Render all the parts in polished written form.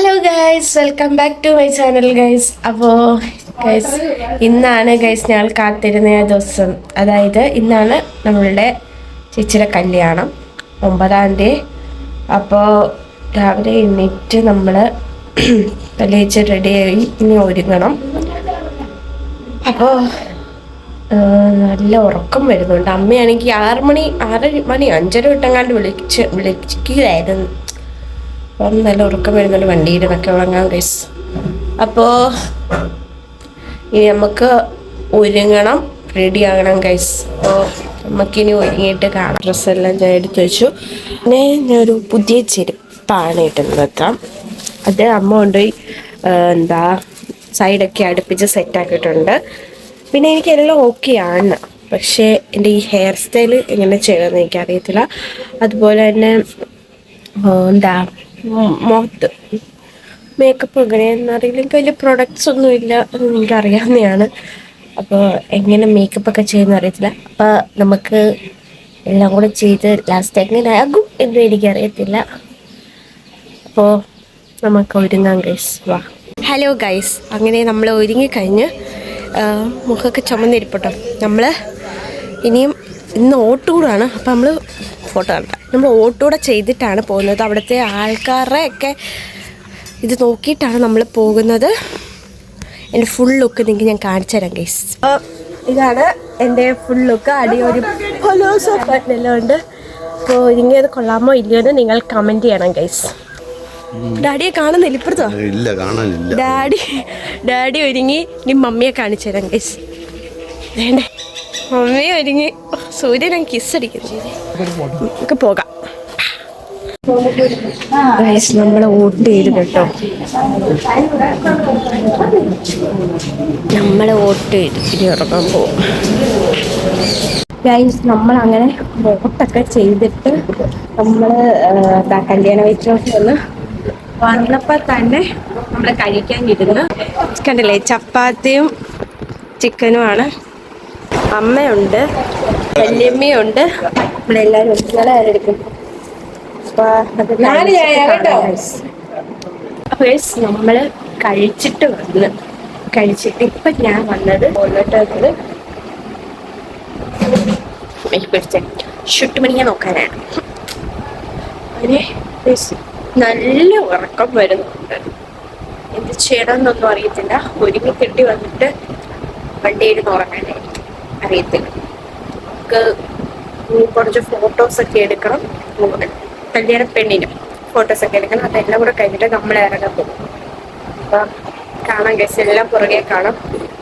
Hello guys, welcome back to my channel guys. അപ്പോൾ guys, ഇന്നാണ് guys ഞങ്ങൾ കാത്തിരുന്ന ദിവസം. അതായത് ഇന്നാണ് നമ്മളുടെ ചേച്ചിയുടെ കല്യാണം, 9-ാം തീയതി. അപ്പോൾ രാവിലെ എണീറ്റ് നമ്മൾ കല്യാണിച്ച് റെഡിയായി ഇനി ഒരുങ്ങണം. അപ്പോൾ നല്ല ഉറക്കം വരുന്നുണ്ട്. അമ്മയാണെങ്കിൽ 6 മണി 5:30 തൊട്ടെങ്ങാണ്ട് വിളിക്കുകയായിരുന്നു. അപ്പം നല്ല ഉറക്കം വരുന്നുണ്ട്, വണ്ടിയിലൊക്കെ ഉറങ്ങാം ഗൈസ്. അപ്പോൾ ഇനി നമുക്ക് ഒരുങ്ങണം, റെഡി ആകണം ഗൈസ്. അപ്പോൾ നമുക്കിനി ഒരുങ്ങിയിട്ട് കാണാം. ഡ്രസ്സെല്ലാം ഞാൻ എടുത്ത് വെച്ചു. പിന്നെ ഞാനൊരു പുതിയ ചെരുപ്പാണ് ഇട്ടുന്നത്. അത് അമ്മ കൊണ്ടുപോയി സൈഡൊക്കെ അടുപ്പിച്ച് സെറ്റാക്കിയിട്ടുണ്ട്. പിന്നെ എനിക്കെല്ലാം ഓക്കെ ആണ്, പക്ഷേ എൻ്റെ ഈ ഹെയർ സ്റ്റൈൽ എങ്ങനെ ചെയ്യണമെന്ന് എനിക്കറിയത്തില്ല. അതുപോലെ തന്നെ മുഖത്ത് മേക്കപ്പ് എങ്ങനെയാണെന്ന് അറിയില്ല. എനിക്ക് വലിയ പ്രൊഡക്ട്സ് ഒന്നുമില്ല, എനിക്കറിയാവുന്നതാണ്. അപ്പോൾ എങ്ങനെ മേക്കപ്പൊക്കെ ചെയ്യുന്ന അറിയത്തില്ല. അപ്പോൾ നമുക്ക് എല്ലാം കൂടെ ചെയ്ത് ലാസ്റ്റ് എങ്ങനെ ആകും എന്നും എനിക്കറിയത്തില്ല. അപ്പോൾ നമുക്ക് ഒരുങ്ങാം ഗൈസ്, വാ. ഹലോ ഗൈസ്, അങ്ങനെ നമ്മൾ ഒരുങ്ങിക്കഴിഞ്ഞ് മുഖമൊക്കെ ചുമന്നിരിപ്പട്ടോ. നമ്മൾ ഇന്ന് ഓട്ടൂടാണ്. അപ്പോൾ നമ്മൾ ഫോട്ടോ കണ്ട നമ്മൾ ഓട്ടൂടെ ചെയ്തിട്ടാണ് പോകുന്നത്. അവിടുത്തെ ആൾക്കാരുടെയൊക്കെ ഇത് നോക്കിയിട്ടാണ് നമ്മൾ പോകുന്നത്. എൻ്റെ ഫുൾ ലുക്ക് നിങ്ങൾക്ക് ഞാൻ കാണിച്ചു തരാം ഗൈസ്. ഇതാണ് എൻ്റെ ഫുൾ ലുക്ക്. അടിയൊരു എല്ലാം ഉണ്ട്. അപ്പോൾ ഒരുങ്ങിയത് കൊള്ളാമോ ഇല്ലയോ എന്ന് നിങ്ങൾ കമൻറ്റ് ചെയ്യണം ഗൈസ്. ഡാഡിയെ കാണുന്നില്ല, ഇപ്പുറത്തോ? ഇല്ല, കാണാനില്ല. ഡാഡി ഒരുങ്ങി. ഇനി മമ്മിയെ കാണിച്ചു തരാം ഗൈസ്. വേണ്ടേ, മമ്മിയെ ഒരുങ്ങി. സൂര്യൻ കിസ്സടിക്കുന്നു. നമുക്ക് പോകാം ഗൈസ്. നമ്മൾ വോട്ട് ചെയ്ത് കേട്ടോ, നമ്മൾ വോട്ട് ചെയ്ത് ഇനി ഉറങ്ങാൻ പോകും ഗൈസ്. നമ്മളങ്ങനെ വോട്ടൊക്കെ ചെയ്തിട്ട് നമ്മൾ കല്യാണ വീട്ടിലോട്ട് വന്നപ്പോൾ തന്നെ നമ്മൾ കഴിക്കാൻ ഇരുന്ന് കണ്ടില്ലേ, ചപ്പാത്തിയും ചിക്കനുമാണ്. അമ്മയുണ്ട്, വല്യമ്മയുണ്ട്, ഇവിടെ എല്ലാവരും ഉണ്ട്. നല്ല കാര്യം എടുക്കും. അപ്പോൾ നമ്മൾ കഴിച്ചിട്ട് ഇപ്പം ഞാൻ വന്നത് ഷുട്ട് മണിയാൻ നോക്കാനാണ്. അതിന് നല്ല ഉറക്കം വരുന്നുണ്ട്. എന്ത് ചെയ്യണമെന്നൊന്നും അറിയത്തില്ല. ഒരുങ്ങി കെട്ടി വന്നിട്ട് വണ്ടിയിൽ ഉറങ്ങാനായിരിക്കും, അറിയത്തില്ല. നമുക്ക് കുറച്ച് ഫോട്ടോസൊക്കെ എടുക്കണം. കല്യാണ പെണ്ണിനും ഫോട്ടോസൊക്കെ എടുക്കണം. അതെല്ലാം കൂടെ കഴിഞ്ഞിട്ട് നമ്മൾ ഇറങ്ങാൻ പോകും. അപ്പം കാണാൻ ഗൈസ്, എല്ലാം പുറകെ കാണാം.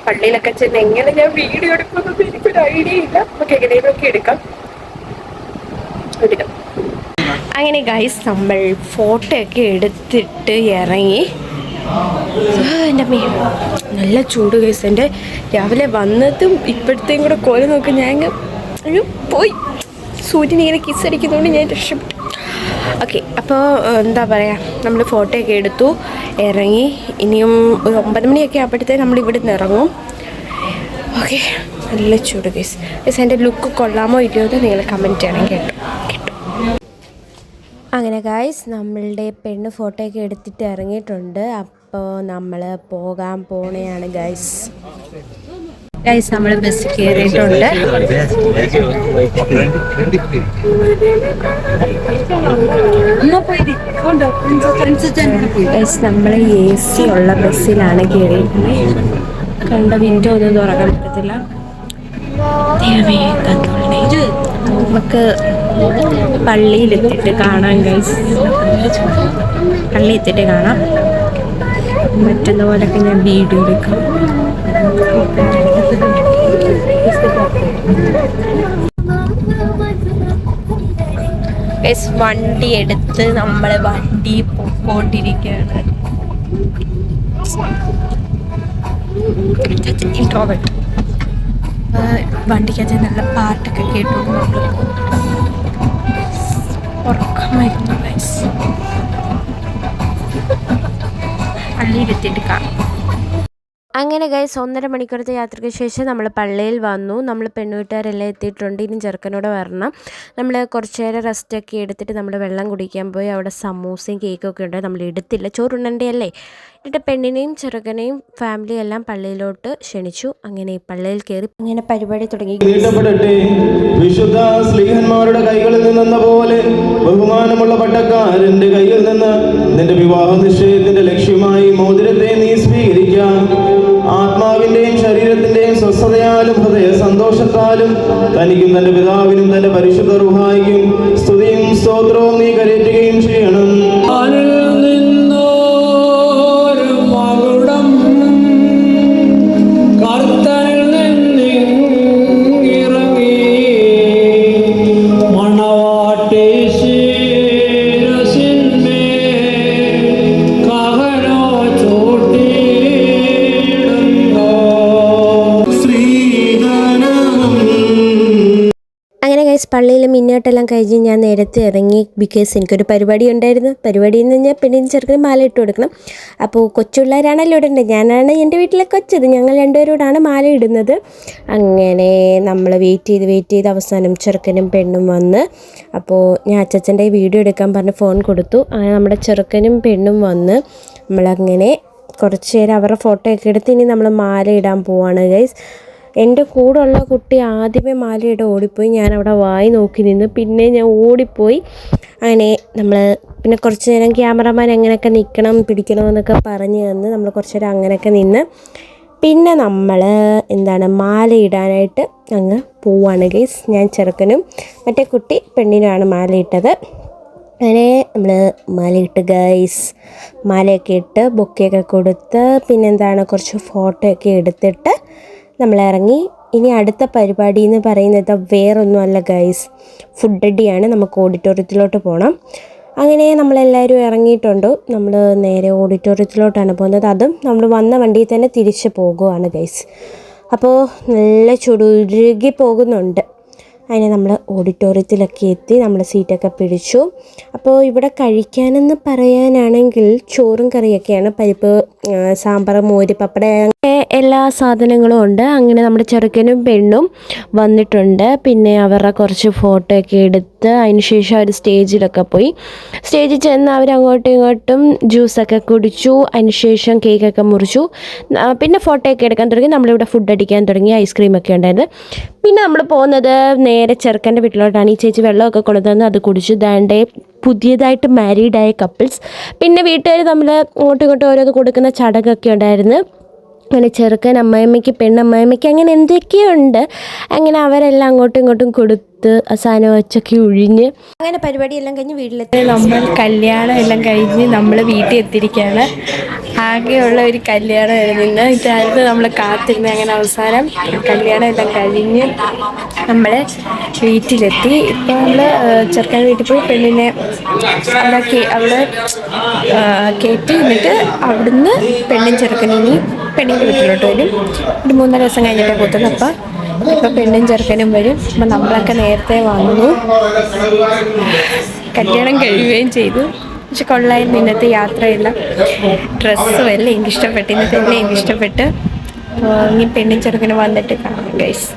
പള്ളിയിലൊക്കെ ചെന്ന് എങ്ങനെ ഞാൻ വീഡിയോ എടുക്കുന്നൊന്നും എനിക്കൊരു ഐഡിയ ഇല്ല. നമുക്ക് എങ്ങനെയൊക്കെ എടുക്കാം. അങ്ങനെ ഗൈസ്, നമ്മൾ ഫോട്ടോ ഒക്കെ എടുത്തിട്ട് ഇറങ്ങി. എൻ്റെ അമ്മേ, നല്ല ചൂട് ഗൈസ്. എൻ്റെ രാവിലെ വന്നതും ഇപ്പോഴത്തെയും കൂടെ കോല നോക്കി ഞാൻ പോയി. സൂര്യൻ ഇങ്ങനെ കിസ്സടിക്കുന്നതുകൊണ്ട് ഞാൻ രക്ഷപ്പെട്ടു. ഓക്കെ, അപ്പോൾ എന്താ പറയുക, നമ്മൾ ഫോട്ടോ ഒക്കെ എടുത്തു, ഇറങ്ങി. ഇനിയും ഒരു 9 മണിയൊക്കെ ആകുമ്പോഴത്തേക്ക് നമ്മൾ ഇവിടെ നിന്ന് ഇറങ്ങും. ഓക്കെ, നല്ല ചൂട് ഗൈസ്. ഗൈസ്, എൻ്റെ ലുക്ക് കൊള്ളാമോ ഇല്ലയോ എന്ന് നിങ്ങൾ കമൻറ്റ് ചെയ്യണം കേട്ടോ. അങ്ങനെ ഗൈസ്, നമ്മളുടെ പെണ്ണ് ഫോട്ടോ ഒക്കെ എടുത്തിട്ട് ഇറങ്ങിയിട്ടുണ്ട്. അപ്പോൾ നമ്മൾ പോകാൻ പോണെയാണ് ഗൈസ്. നമ്മൾ ബസ് കയറിയിട്ടുണ്ട്. നമ്മൾ AC ഉള്ള ബസ്സിലാണ് കയറിയിട്ടുള്ളത്. കണ്ട വിൻഡോ ഒന്നും തുറക്കാൻ പറ്റത്തില്ല. നമുക്ക് പള്ളിയിലെത്തിയിട്ട് കാണാം ഗൈസ്. പള്ളിയെത്തിയിട്ട് കാണാം. പറ്റുന്ന പോലൊക്കെ ഞാൻ വീഡിയോ എടുക്കാം. വണ്ടി എടുത്ത് നമ്മൾ വണ്ടി പോയിക്കൊണ്ടിരിക്കുകയാണ്. വണ്ടിക്കകത്ത് നല്ല പാട്ടൊക്കെ കേട്ടുകൊണ്ട് നമ്മൾ ഉറക്കം വരുന്നു ഗൈസ്. പള്ളിയിലെത്തിയിട്ട് കാണാം. അങ്ങനെ ഗൈസ് 1.5 മണിക്കൂറത്തെ യാത്രയ്ക്ക് ശേഷം നമ്മൾ പള്ളിയിൽ വന്നു. നമ്മൾ പെണ്ണുവീട്ടുകാരെല്ലാം എത്തിയിട്ടുണ്ട്. ഇനി ചെറുക്കനോട് വരണം. നമ്മൾ കുറച്ച് നേരം റെസ്റ്റൊക്കെ എടുത്തിട്ട് നമ്മൾ വെള്ളം കുടിക്കാൻ പോയി. അവിടെ സമൂസയും കേക്കൊക്കെ ഉണ്ട്. നമ്മൾ എടുത്തില്ല, ചോറുണ്ണണ്ടേ. എന്നിട്ട് പെണ്ണിനെയും ചെറുക്കനെയും ഫാമിലിയും എല്ലാം പള്ളിയിലോട്ട് ക്ഷണിച്ചു. അങ്ങനെ പള്ളിയിൽ കയറി അങ്ങനെ പരിപാടി തുടങ്ങി. വിശുദ്ധ സ്ലീഹന്മാരുടെ കൈകളിൽ നിന്നെന്ന പോലെ ബഹുമാനമുള്ള പട്ടക്കാരന്റെ കയ്യിൽ നിന്ന് നിന്റെ വിവാഹ നിശ്ചയത്തിന്റെ ലക്ഷ്യമായി മോതിരത്തെ നീ സ്വീകരിക്കാം. ആത്മാവിന്റെയും ശരീരത്തിന്റെയും സ്വസ്ഥതയാലും ഹൃദയ സന്തോഷത്താലും തനിക്കും തന്റെ പിതാവിനും തന്റെ പരിശുദ്ധ റുഹായിക്കും സ്തുതിയും സ്തോത്രവും നീ കരയറ്റുകയും ചെയ്യണം. പള്ളിയിൽ മിന്നാട്ടെല്ലാം കഴിഞ്ഞ് ഞാൻ നേരത്തെ ഇറങ്ങി. ബിക്കോസ് എനിക്കൊരു പരിപാടി ഉണ്ടായിരുന്നു. പരിപാടിയിൽ നിന്ന് ഞാൻ പെണ്ണിന് ചെറുക്കന് മാല ഇട്ട് കൊടുക്കണം. അപ്പോൾ കൊച്ചുപിള്ളേരാണല്ലോ ഇടേണ്ടത്. ഞാനാണ് എൻ്റെ വീട്ടിലെ കൊച്ചത്. ഞങ്ങൾ രണ്ടുപേരോടാണ് മാല ഇടുന്നത്. അങ്ങനെ നമ്മൾ വെയിറ്റ് ചെയ്ത് അവസാനം ചെറുക്കനും പെണ്ണും വന്ന്. അപ്പോൾ ഞാൻ അച്ചച്ചൻ്റെ വീഡിയോ എടുക്കാൻ പറഞ്ഞ് ഫോൺ കൊടുത്തു. അങ്ങനെ നമ്മുടെ ചെറുക്കനും പെണ്ണും വന്ന് നമ്മളങ്ങനെ കുറച്ച് നേരം അവരുടെ ഫോട്ടോ ഒക്കെ എടുത്ത് ഇനി നമ്മൾ മാല ഇടാൻ പോവാണ് ഗൈസ്. എൻ്റെ കൂടെയുള്ള കുട്ടി ആദ്യമേ മാലയുടെ ഓടിപ്പോയി. ഞാനവിടെ വായി നോക്കി നിന്ന്. പിന്നെ ഞാൻ ഓടിപ്പോയി. അങ്ങനെ നമ്മൾ പിന്നെ കുറച്ച് നേരം ക്യാമറമാൻ എങ്ങനെയൊക്കെ നിൽക്കണം പിടിക്കണമെന്നൊക്കെ പറഞ്ഞ് തന്ന് നമ്മൾ കുറച്ച് നേരം അങ്ങനെയൊക്കെ നിന്ന്. പിന്നെ നമ്മൾ മാല ഇടാനായിട്ട് അങ്ങ് പോവാണ് ഗൈസ്. ഞാൻ ചെറുക്കനും മറ്റേ കുട്ടി പെണ്ണിനുമാണ് മാല ഇട്ടത്. അങ്ങനെ നമ്മൾ മാലയിട്ട് ഗൈസ്. മാലയൊക്കെ ഇട്ട് ബൊക്കെയൊക്കെ കൊടുത്ത് കുറച്ച് ഫോട്ടോ ഒക്കെ എടുത്തിട്ട് നമ്മളിറങ്ങി. ഇനി അടുത്ത പരിപാടി എന്ന് പറയുന്നത് വേറൊന്നുമല്ല ഗൈസ്, ഫുഡ് അടിയാണ്. നമുക്ക് ഓഡിറ്റോറിയത്തിലോട്ട് പോകണം. അങ്ങനെ നമ്മളെല്ലാവരും ഇറങ്ങിയിട്ടുണ്ട്. നമ്മൾ നേരെ ഓഡിറ്റോറിയത്തിലോട്ടാണ് പോകുന്നത്. അതും നമ്മൾ വന്ന വണ്ടിയിൽ തന്നെ തിരിച്ച് പോകുവാണ് ഗൈസ്. അപ്പോൾ നല്ല ചുടുരുകി പോകുന്നുണ്ട്. അതിനെ നമ്മൾ ഓഡിറ്റോറിയത്തിലൊക്കെ എത്തി. നമ്മൾ സീറ്റൊക്കെ പിടിച്ചു. അപ്പോൾ ഇവിടെ കഴിക്കാനെന്ന് പറയാനാണെങ്കിൽ ചോറും കറിയൊക്കെയാണ്. പരിപ്പ്, സാമ്പാർ, മോര്, പപ്പടം, എല്ലാ സാധനങ്ങളും ഉണ്ട്. അങ്ങനെ നമ്മുടെ ചെറുക്കനും പെണ്ണും വന്നിട്ടുണ്ട്. പിന്നെ അവരുടെ കുറച്ച് ഫോട്ടോ ഒക്കെ എടുത്ത് അതിന് ശേഷം അവർ സ്റ്റേജിലൊക്കെ പോയി. സ്റ്റേജിൽ ചെന്ന് അവർ അങ്ങോട്ടും ഇങ്ങോട്ടും ജ്യൂസൊക്കെ കുടിച്ചു. അതിന് ശേഷം കേക്കൊക്കെ മുറിച്ചു. പിന്നെ ഫോട്ടോ ഒക്കെ എടുക്കാൻ തുടങ്ങി. നമ്മളിവിടെ ഫുഡ് അടിക്കാൻ തുടങ്ങി. ഐസ്ക്രീമൊക്കെ ഉണ്ടായിരുന്നു. പിന്നെ നമ്മൾ പോകുന്നത് നേരെ ചെറുക്കൻ്റെ വീട്ടിലോട്ടാണ്. ഈ ചേച്ചി വെള്ളമൊക്കെ കൊണ്ടുതന്ന് അത് കുടിച്ചു. ദാണ്ടേ പുതിയതായിട്ട് മാരീഡായ കപ്പിൾസ്. പിന്നെ വീട്ടുകാർ തമ്മിൽ അങ്ങോട്ടും ഇങ്ങോട്ടും ഓരോന്ന് കൊടുക്കുന്ന ചടങ്ങൊക്കെ ഉണ്ടായിരുന്നു. അങ്ങനെ ചെറുക്കൻ അമ്മായിമ്മയ്ക്ക്, പെണ്ണമ്മായിമ്മയ്ക്ക്, അങ്ങനെ എന്തൊക്കെയുണ്ട്. അങ്ങനെ അവരെല്ലാം അങ്ങോട്ടും ഇങ്ങോട്ടും കൊടുത്ത് സാധനം വെച്ചൊക്കെ ഒഴിഞ്ഞ് അങ്ങനെ പരിപാടിയെല്ലാം കഴിഞ്ഞ് വീട്ടിലെത്തി. നമ്മൾ കല്യാണം എല്ലാം കഴിഞ്ഞ് നമ്മൾ വീട്ടിൽ എത്തിയിരിക്കുകയാണ്. ആകെയുള്ള ഒരു കല്യാണമായിരുന്നു. ഇതായിരുന്നു നമ്മൾ കാത്തിരുന്നത്. അങ്ങനെ അവസാനം കല്യാണം എല്ലാം കഴിഞ്ഞ് നമ്മൾ വീട്ടിലെത്തി. ഇപ്പോൾ നമ്മൾ ചെറുക്കൻ വീട്ടിൽ പോയി പെണ്ണിനെ അവിടെ കയറ്റി. എന്നിട്ട് അവിടുന്ന് പെണ്ണും ചെറുക്കനും പെണ്ണിൻ്റെ വീട്ടിലോട്ട് വരും. ഒരു 3 ദിവസം കഴിഞ്ഞിട്ടേ പോത്തുള്ളൂ. അപ്പോൾ പെണ്ണും ചെറുക്കനും വരും. അപ്പം നമ്മളൊക്കെ നേരത്തെ വന്നു. കല്യാണം കഴിയുകയും ചെയ്തു. പക്ഷെ കൊള്ളായിരുന്നു ഇന്നത്തെ യാത്രയെല്ലാം. ഡ്രസ്സും എല്ലാം എനിക്കിഷ്ടപ്പെട്ടു. ഇന്നത്തെ എല്ലാം എനിക്കിഷ്ടപ്പെട്ട്. ഇനി പെണ്ണും ചെറുക്കനും വന്നിട്ട് കാണാം ഗൈസ്.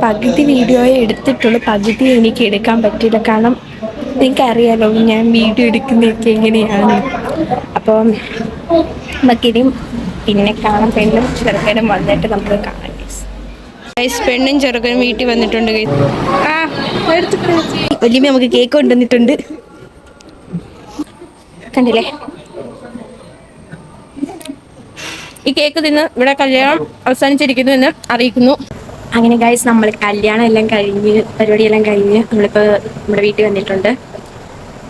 പകുതി വീഡിയോയെ എടുത്തിട്ടുള്ളൂ. പകുതി എനിക്ക് എടുക്കാൻ പറ്റില്ല. കാരണം എനിക്കറിയാലോ ഞാൻ വീഡിയോ എടുക്കുന്നതൊക്കെ എങ്ങനെയാണ്. അപ്പം നമുക്കിനിയും പിന്നെ കാണാം. പെണ്ണും ചെറുക്കനും വന്നിട്ട് നമുക്ക് കാണാം ഗൈസ്. പെണ്ണും ചെറുക്കനും വീട്ടിൽ വന്നിട്ടുണ്ട് ഗൈസ്. വലിയ നമുക്ക് കേക്ക് കൊണ്ടുവന്നിട്ടുണ്ട്. കണ്ടില്ലേ? ഈ കേക്ക് തിന്ന് ഇവിടെ കല്യാണം അവസാനിച്ചിരിക്കുന്നു എന്ന് അറിയിക്കുന്നു. അങ്ങനെ ഗൈസ് നമ്മൾ കല്യാണം എല്ലാം കഴിഞ്ഞ് പരിപാടിയെല്ലാം കഴിഞ്ഞ് നമ്മളിപ്പോൾ നമ്മുടെ വീട്ടിൽ വന്നിട്ടുണ്ട്.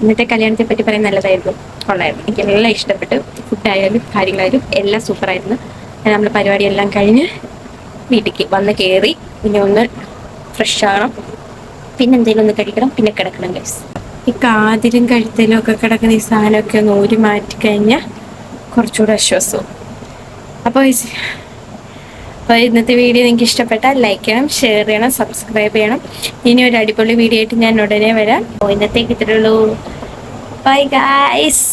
ഇന്നത്തെ കല്യാണത്തെ പറ്റി പറയാൻ നല്ലതായിരുന്നു, കൊള്ളായിരുന്നു. എനിക്ക് എല്ലാം ഇഷ്ടപ്പെട്ടു. ഫുഡായാലും കാര്യങ്ങളായാലും എല്ലാം സൂപ്പറായിരുന്നു. നമ്മൾ പരിപാടിയെല്ലാം കഴിഞ്ഞ് വീട്ടിലേക്ക് വന്ന് കയറി. പിന്നെ ഒന്ന് ഫ്രഷ് ആകണം. പിന്നെ എന്തെങ്കിലും ഒന്ന് കഴിക്കണം. പിന്നെ കിടക്കണം ഗൈസ്. ഈ കാതിലും കഴുത്തിലും ഒക്കെ കിടക്കുന്ന ഈ സാധനമൊക്കെ ഒന്ന് ഊരി മാറ്റി കഴിഞ്ഞാൽ കുറച്ചുകൂടെ ആശ്വാസവും. അപ്പോൾ ഇന്നത്തെ വീഡിയോ നിങ്ങൾക്ക് ഇഷ്ടപ്പെട്ടാൽ ലൈക്ക് ചെയ്യണം, ഷെയർ ചെയ്യണം, സബ്സ്ക്രൈബ് ചെയ്യണം. ഇനി ഒരു അടിപൊളി വീഡിയോ ആയിട്ട് ഞാൻ ഉടനെ വരാം. ഇന്നത്തേക്ക് ഇത്രയുള്ളൂ. Bye guys.